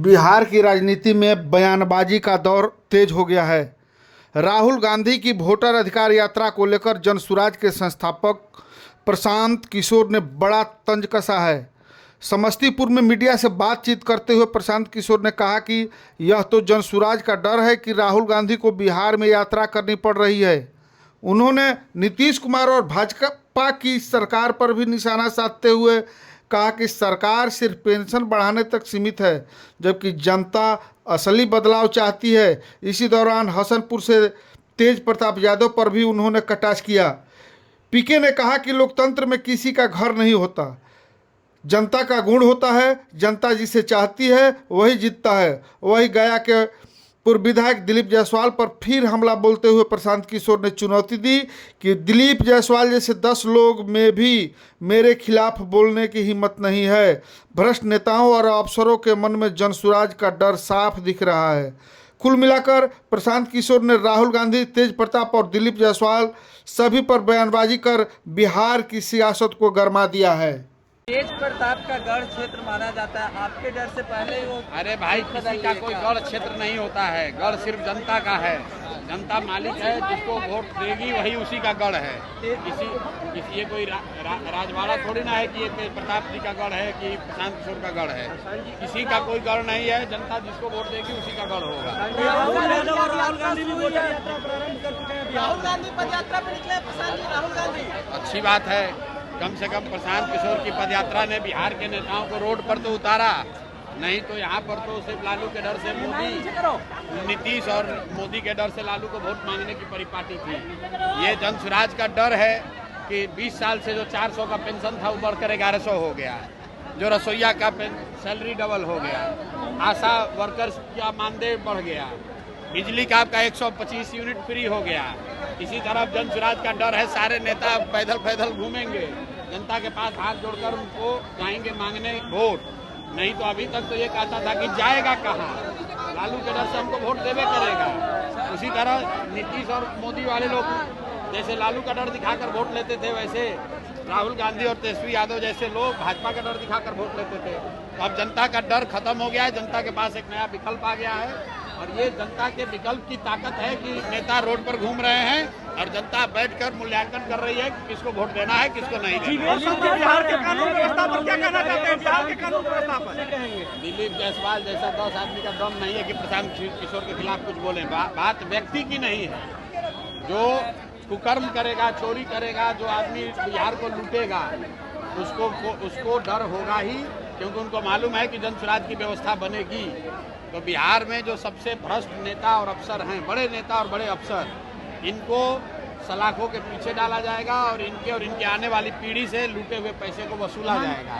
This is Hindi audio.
बिहार की राजनीति में बयानबाजी का दौर तेज हो गया है। राहुल गांधी की वोटर अधिकार यात्रा को लेकर जनसुराज के संस्थापक प्रशांत किशोर ने बड़ा तंज कसा है। समस्तीपुर में मीडिया से बातचीत करते हुए प्रशांत किशोर ने कहा कि यह तो जनसुराज का डर है कि राहुल गांधी को बिहार में यात्रा करनी पड़ रही है। उन्होंने नीतीश कुमार और भाजपा की सरकार पर भी निशाना साधते हुए कहा कि सरकार सिर्फ पेंशन बढ़ाने तक सीमित है, जबकि जनता असली बदलाव चाहती है। इसी दौरान हसनपुर से तेज प्रताप यादव पर भी उन्होंने कटाक्ष किया। पीके ने कहा कि लोकतंत्र में किसी का घर नहीं होता, जनता का गुण होता है। जनता जिसे चाहती है वही जीतता है। वही गया के पूर्व विधायक दिलीप जायसवाल पर फिर हमला बोलते हुए प्रशांत किशोर ने चुनौती दी कि दिलीप जायसवाल जैसे 10 लोग में भी मेरे खिलाफ बोलने की हिम्मत नहीं है। भ्रष्ट नेताओं और अफसरों के मन में जनसुराज का डर साफ दिख रहा है। कुल मिलाकर प्रशांत किशोर ने राहुल गांधी, तेज प्रताप और दिलीप जायसवाल सभी पर बयानबाजी कर बिहार की सियासत को गरमा दिया है। तेज प्रताप का गढ़ क्षेत्र माना जाता है, आपके डर से पहले ही वो। अरे भाई, किसी का कोई गढ़ क्षेत्र नहीं होता है। गढ़ सिर्फ जनता का है। जनता मालिक है, जिसको वोट देगी वही उसी का गढ़ है। किसी ये कोई राजवाड़ा थोड़ी ना है कि ये तेज प्रताप जी का गढ़ है कि प्रशांत किशोर का गढ़ है। किसी का कोई गढ़ नहीं है। जनता जिसको वोट देगी उसी का गढ़ होगा। राहुल गांधी भी वोटर यात्रा प्रारंभ कर चुके हैं। राहुल गांधी पद यात्रा पर निकले। राहुल गांधी अच्छी बात है। कम से कम प्रशांत किशोर की पदयात्रा ने बिहार के नेताओं को रोड पर तो उतारा, नहीं तो यहाँ पर तो सिर्फ लालू के डर से नीतीश और मोदी के डर से लालू को वोट मांगने की परिपाटी थी। ये जनसुराज का डर है कि 20 साल से जो 400 का पेंशन था वो बढ़कर 1100 हो गया। जो रसोईया का सैलरी डबल हो गया। आशा वर्कर्स का मानदेय बढ़ गया। बिजली का आपका 125 यूनिट फ्री हो गया। इसी तरफ जनसुराज का डर है, सारे नेता पैदल पैदल घूमेंगे, जनता के पास हाथ जोड़कर उनको जाएंगे मांगने वोट। नहीं तो अभी तक तो ये कहता था कि जाएगा कहाँ, लालू के डर से हमको वोट देवे करेगा। उसी तरह नीतीश और मोदी वाले लोग जैसे लालू का डर दिखाकर वोट लेते थे, वैसे राहुल गांधी और तेजस्वी यादव जैसे लोग भाजपा का डर दिखाकर वोट लेते थे। तो अब जनता का डर खत्म हो गया है। जनता के पास एक नया विकल्प आ गया है और ये जनता के विकल्प की ताकत है कि नेता रोड पर घूम रहे हैं और जनता बैठकर मूल्यांकन कर रही है कि किसको वोट देना है, किसको नहीं देना है। बिहार के कानून व्यवस्था पर क्या कहना चाहते हैं? बिहार के कानून व्यवस्था पर दिलीप जायसवाल जैसा 10 आदमी का दम नहीं है कि प्रशांत किशोर के खिलाफ कुछ बोले। बात व्यक्ति की नहीं है। जो कुकर्म करेगा, चोरी करेगा, जो आदमी बिहार को लूटेगा, उसको डर होगा ही, क्योंकि उनको मालूम है कि जनसुराज की व्यवस्था बनेगी। तो बिहार में जो सबसे भ्रष्ट नेता और अफसर हैं, बड़े नेता और बड़े अफसर, इनको सलाखों के पीछे डाला जाएगा और इनके आने वाली पीढ़ी से लूटे हुए पैसे को वसूला जाएगा।